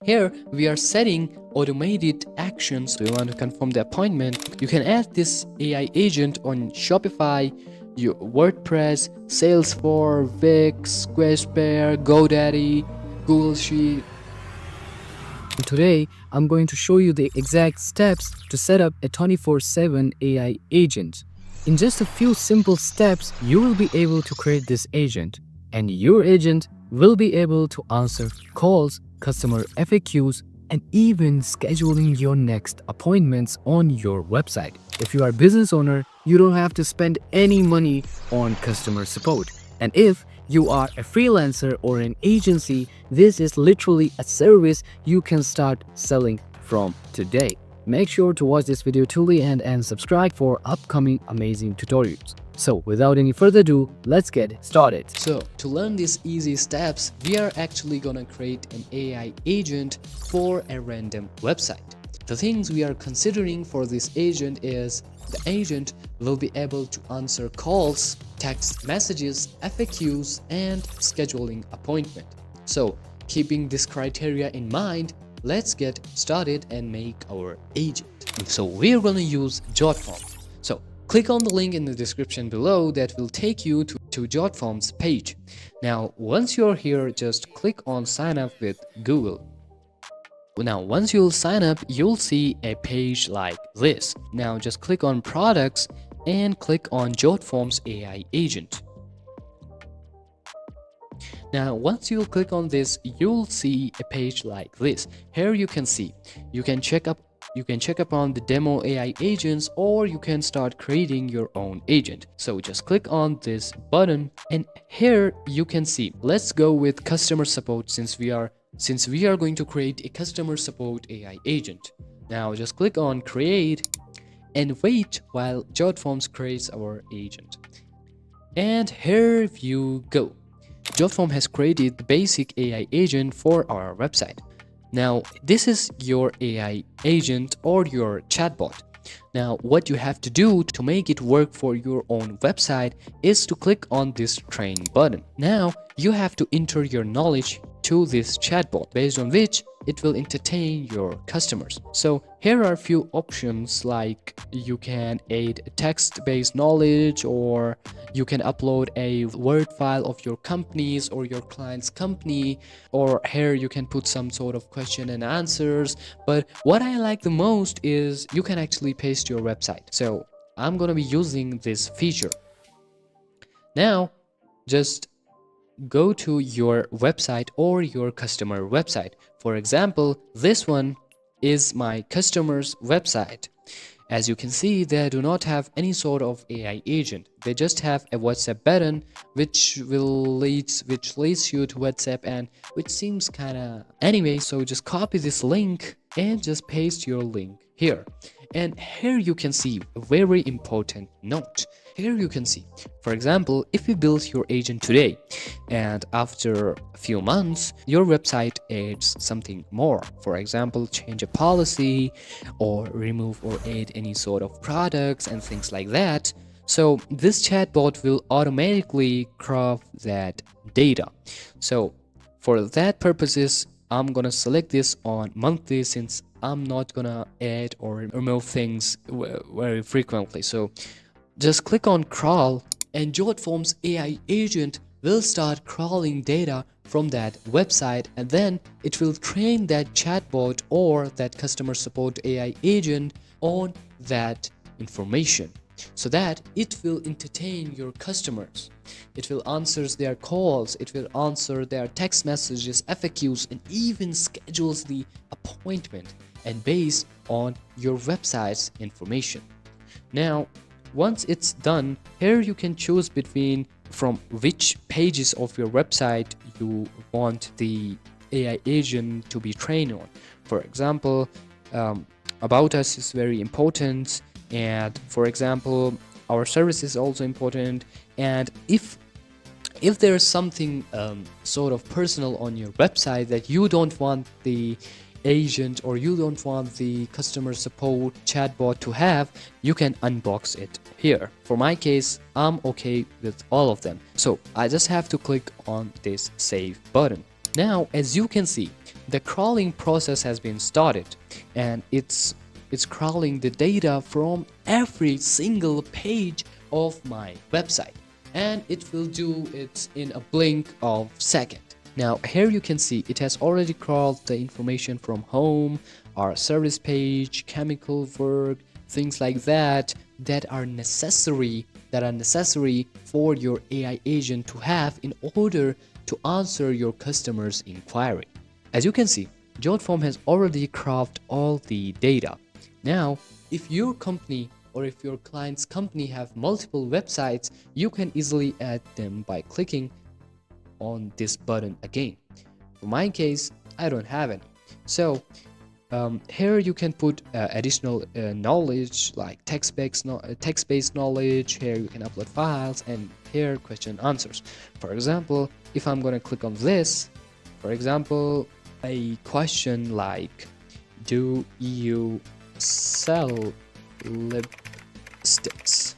Here we are setting automated actions. So you want to confirm the appointment. You can add this AI agent on Shopify, your WordPress, Salesforce, Wix, Squarespace, GoDaddy, Google Sheet. Today, I'm going to show you the exact steps to set up a 24/7 AI agent. In just a few simple steps, you will be able to create this agent, and your agent will be able to answer calls, customer FAQs, and even scheduling your next appointments on your website. If you are a business owner, you don't have to spend any money on customer support. And if you are a freelancer or an agency, this is literally a service you can start selling from today. Make sure to watch this video till the end and subscribe for upcoming amazing tutorials. So without any further ado, let's get started. So to learn these easy steps, we are actually gonna create an AI agent for a random website. The things we are considering for this agent is the agent will be able to answer calls, text messages, FAQs, and scheduling appointment. So keeping this criteria in mind, let's get started and make our agent. So we're going to use Jotform. So click on the link in the description below that will take you to Jotform's page. Now once you're here, just click on sign up with Google. Now once you'll sign up, you'll see a page like this. Now just click on products and click on Jotform's AI agent. Now once you click on this, you'll see a page like this. Here you can see you can check upon the demo AI agents, or you can start creating your own agent. So just click on this button, and here you can see, let's go with customer support since we are going to create a customer support AI agent. Now just click on create and wait while Jotform creates our agent. And here you go. Jotform has created the basic AI agent for our website. Now this is your AI agent or your chatbot. Now what you have to do to make it work for your own website is to click on this train button. Now you have to enter your knowledge to this chatbot, based on which it will entertain your customers. So here are a few options, like you can add text-based knowledge, or you can upload a Word file of your company's or your client's company, or here you can put some sort of question and answers. But what I like the most is you can actually paste your website. So I'm gonna be using this feature. Now just go to your website or your customer website. For example, this one is my customer's website. As you can see, they do not have any sort of AI agent. They just have a WhatsApp button which leads you to WhatsApp, and which seems kinda anyway. So just copy this link and just paste your link here. And here you can see a very important note. Here you can see, for example, if you build your agent today and after a few months your website adds something more, for example, change a policy or remove or add any sort of products and things like that, so this chatbot will automatically crop that data. So for that purposes, I'm gonna select this on monthly, since I'm not gonna add or remove things very frequently. So just click on crawl, and Jotform's AI agent will start crawling data from that website, and then it will train that chatbot or that customer support AI agent on that information, so that it will entertain your customers. It will answer their calls, it will answer their text messages, FAQs, and even schedules the appointment, and based on your website's information. Now once it's done, here you can choose from which pages of your website you want the AI agent to be trained on. For example, about us is very important, and for example, our service is also important. And if there's something sort of personal on your website that you don't want the agent or you don't want the customer support chatbot to have, you can unbox it here. For my case, I'm okay with all of them, so I just have to click on this save button. Now as you can see, the crawling process has been started, and it's crawling the data from every single page of my website, and it will do it in a blink of second. Now here you can see it has already crawled the information from home, our service page, chemical work, things like that are necessary for your AI agent to have in order to answer your customer's inquiry. As you can see, Jotform has already crawled all the data. Now, if your company or if your client's company have multiple websites, you can easily add them by clicking on this button again. For my case, I don't have any. So here you can put additional knowledge like text-based knowledge. Here you can upload files, and here question answers. For example, if I'm going to click on this, for example, a question like, do you sell lipsticks?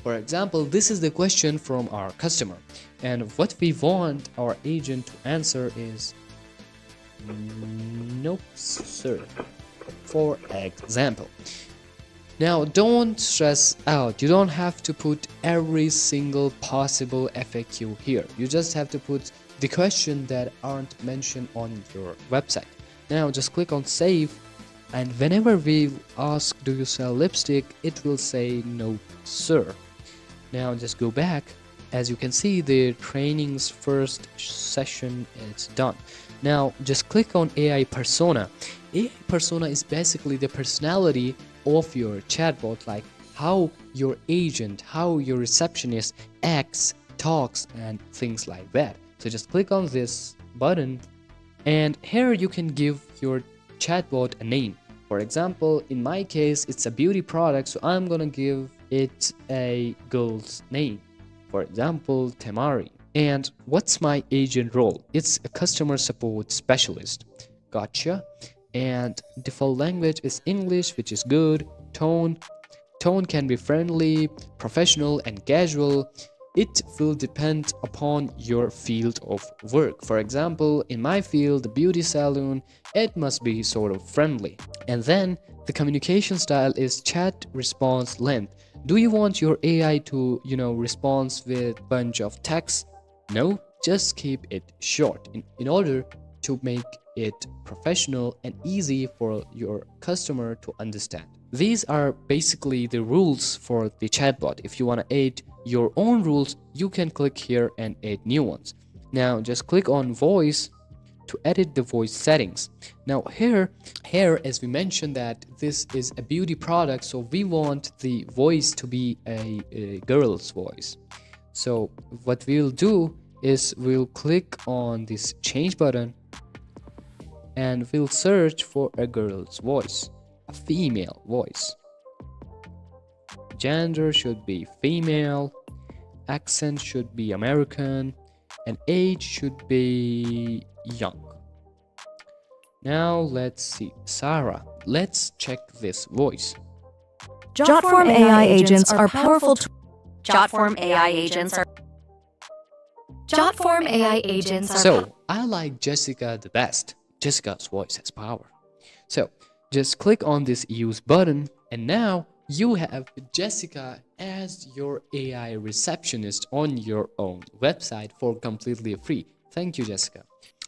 For example, this is the question from our customer, and what we want our agent to answer is nope, sir, for example. Now don't stress out, you don't have to put every single possible FAQ here. You just have to put the question that aren't mentioned on your website. Now just click on save, and whenever we ask do you sell lipstick, it will say no sir. Now just go back. As you can see, the training's first session is done. Now just click on AI persona. AI persona is basically the personality of your chatbot, like how your agent, how your receptionist acts, talks, and things like that. So just click on this button, and here you can give your chatbot a name. For example, in my case, it's a beauty product, so I'm gonna give it a girl's name. For example, Tamari. And what's my agent role? It's a customer support specialist. Gotcha. And default language is English, which is good. Tone can be friendly, professional, and casual. It will depend upon your field of work. For example, in my field, the beauty salon, it must be sort of friendly. And then the communication style is chat response length. Do you want your AI to, respond with a bunch of text? No, just keep it short in order to make it professional and easy for your customer to understand. These are basically the rules for the chatbot. If you want to add your own rules, you can click here and add new ones. Now just click on voice to edit the voice settings. Now here as we mentioned that this is a beauty product, so we want the voice to be a girl's voice. So what we'll do is we'll click on this change button and we'll search for a girl's voice, a female voice. Gender should be female, accent should be American, and age should be young. Now let's see, Sarah. Let's check this voice. Jotform AI agents are powerful. Jotform AI agents are. Jotform AI agents are. So I like Jessica the best. Jessica's voice has power. So just click on this use button, and now you have Jessica as your AI receptionist on your own website for completely free. Thank you, Jessica.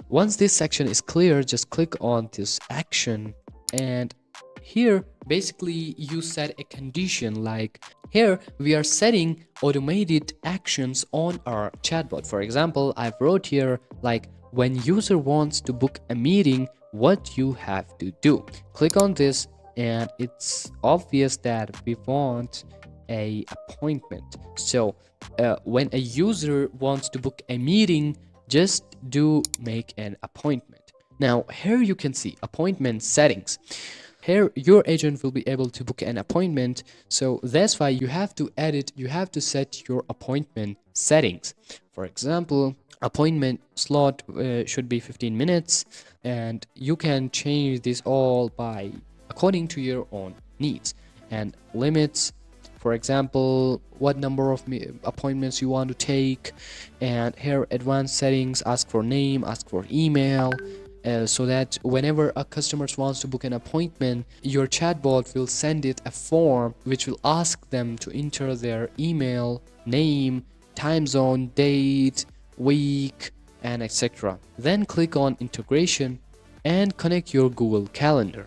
Once this section is clear, just click on this action, and here basically you set a condition. Like here we are setting automated actions on our chatbot. For example, I've wrote here like when user wants to book a meeting, what you have to do. Click on this, and it's obvious that we want a appointment. So when a user wants to book a meeting, just do make an appointment. Now here you can see appointment settings. Here your agent will be able to book an appointment, so that's why you have to set your appointment settings. For example, appointment slot should be 15 minutes, and you can change this all by according to your own needs. And limits, for example, what number of appointments you want to take. And here advanced settings, ask for name, ask for email, so that whenever a customer wants to book an appointment, your chatbot will send it a form which will ask them to enter their email, name, time zone, date, week, and etc. Then click on integration and connect your Google Calendar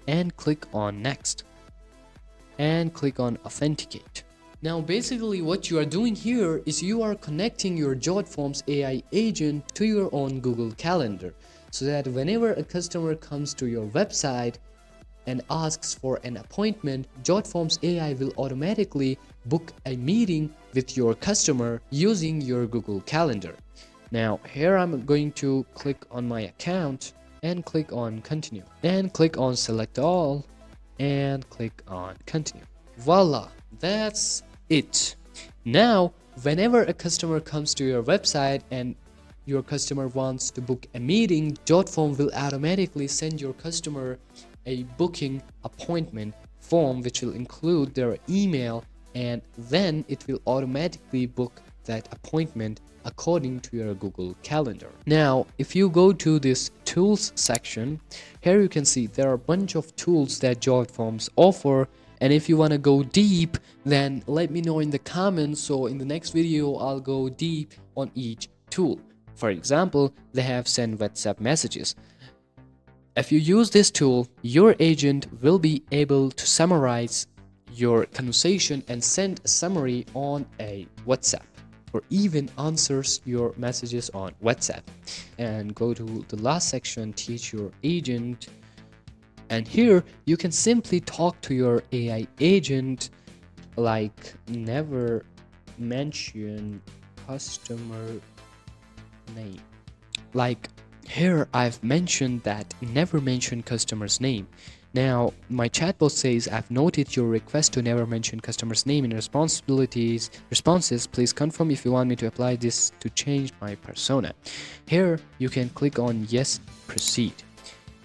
and click on next and click on authenticate. Now basically what you are doing here is you are connecting your Jotform's AI agent to your own Google Calendar, so that whenever a customer comes to your website and asks for an appointment, Jotform's AI will automatically book a meeting with your customer using your Google Calendar. Now here I'm going to click on my account and click on continue and click on select all and click on continue. Voila, that's it. Now whenever a customer comes to your website and your customer wants to book a meeting, Jotform will automatically send your customer a booking appointment form which will include their email, and then it will automatically book that appointment according to your Google Calendar. Now if you go to this tools section, here you can see there are a bunch of tools that Jotforms offer, and if you want to go deep, then let me know in the comments, so in the next video I'll go deep on each tool. For example, they have send WhatsApp messages. If you use this tool, your agent will be able to summarize your conversation and send a summary on a WhatsApp, or even answers your messages on WhatsApp. And go to the last section, teach your agent, and here you can simply talk to your AI agent like never mention customer name. Like here I've mentioned that never mention customer's name. Now my chatbot says, I've noted your request to never mention customer's name in responses. Please confirm if you want me to apply this to change my persona. Here you can click on yes, proceed,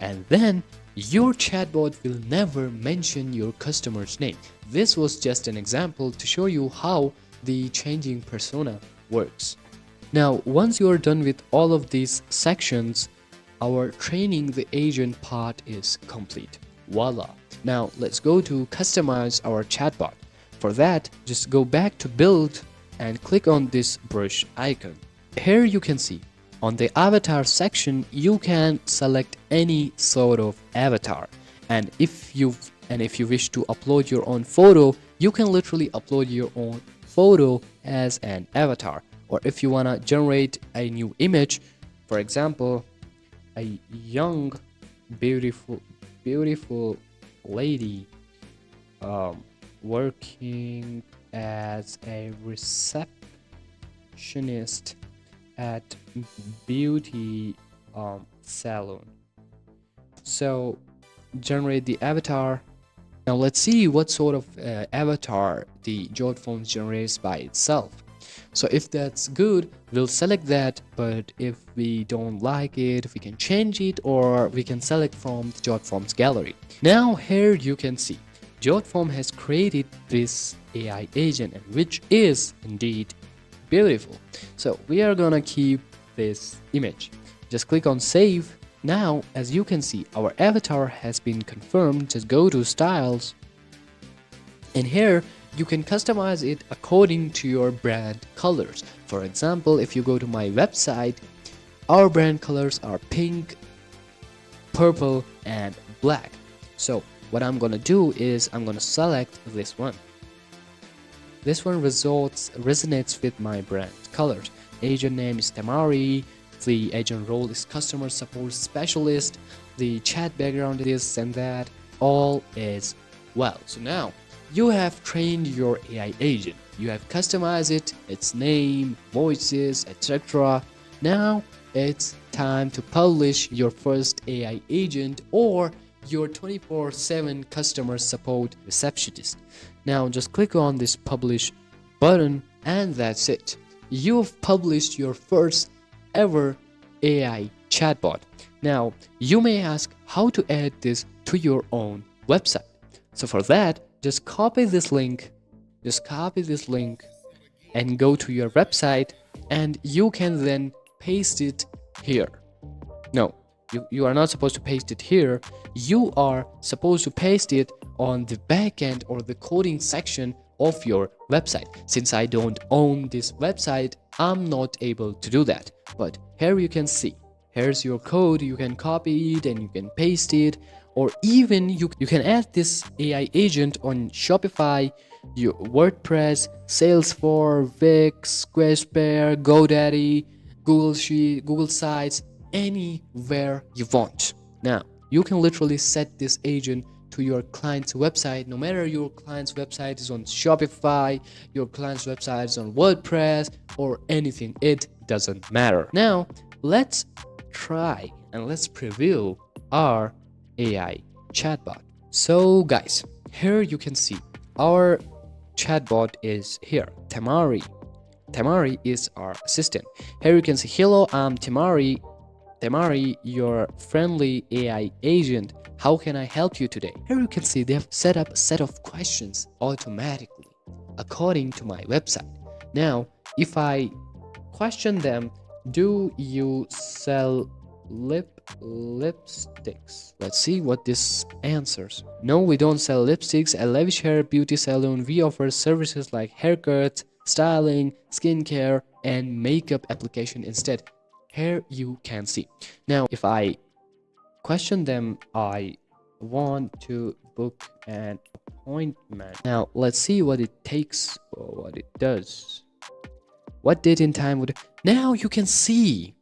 and then your chatbot will never mention your customer's name. This was just an example to show you how the changing persona works. Now once you are done with all of these sections, our training the agent part is complete. Voila. Now let's go to customize our chatbot. For that, just go back to build and click on this brush icon. Here you can see on the avatar section you can select any sort of avatar, and if you wish to upload your own photo, you can literally upload your own photo as an avatar. Or if you want to generate a new image, for example, a young beautiful lady working as a receptionist at beauty salon. So generate the avatar. Now let's see what sort of avatar the Jotform generates by itself. So if that's good, we'll select that, but if we don't like it, we can change it, or we can select from the Jotform's gallery. Now here you can see Jotform has created this AI agent, which is indeed beautiful. So we are gonna keep this image. Just click on save. Now as you can see, our avatar has been confirmed. Just go to styles, and here you can customize it according to your brand colors. For example, if you go to my website, our brand colors are pink, purple, and black. So what I'm gonna do is I'm gonna select this one. This one resonates with my brand colors. Agent name is Tamari. The agent role is customer support specialist. The chat background is and that. All is well. So now you have trained your AI agent. You have customized it, its name, voices, etc. Now it's time to publish your first AI agent or your 24/7 customer support receptionist. Now just click on this publish button, and that's it. You've published your first ever AI chatbot. Now you may ask how to add this to your own website. So for that, just copy this link and go to your website, and you can then paste it here. No, you are not supposed to paste it here. You are supposed to paste it on the backend or the coding section of your website. Since I don't own this website, I'm not able to do that. But here you can see, here's your code. You can copy it and you can paste it, or even you can add this AI agent on Shopify, your WordPress, Salesforce, Wix, Squarespace, GoDaddy, Google Sheet, Google Sites, anywhere you want. Now, you can literally set this agent to your client's website. No matter your client's website is on Shopify, your client's website is on WordPress, or anything, it doesn't matter. Now, let's try and let's preview our AI chatbot. So guys, here you can see our chatbot is here. Tamari is our assistant. Here you can see, hello, I'm Tamari, your friendly AI agent. How can I help you today? Here you can see they have set up a set of questions automatically according to my website. Now, if I question them, do you sell lipsticks? Let's see what this answers. No, we don't sell lipsticks. At Lavish Hair Beauty Salon, we offer services like haircuts, styling, skincare, and makeup application instead. Here you can see. Now, if I question them, I want to book an appointment. Now, let's see what it takes or what it does. What date and time would... Now you can see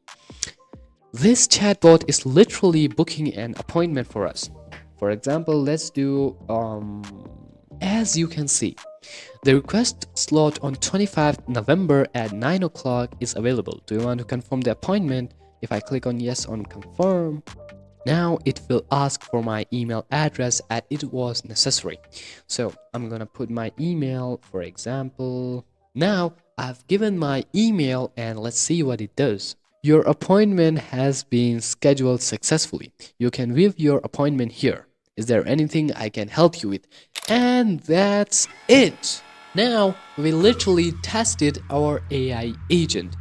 this chatbot is literally booking an appointment for us. For example, let's do as you can see, the request slot on 25th November at 9 o'clock is available. Do you want to confirm the appointment? If I click on yes on confirm, now it will ask for my email address as it was necessary. So I'm gonna put my email, for example. Now I've given my email and let's see what it does. Your appointment has been scheduled successfully. You can view your appointment here. Is there anything I can help you with? And that's it. Now we literally tested our AI agent.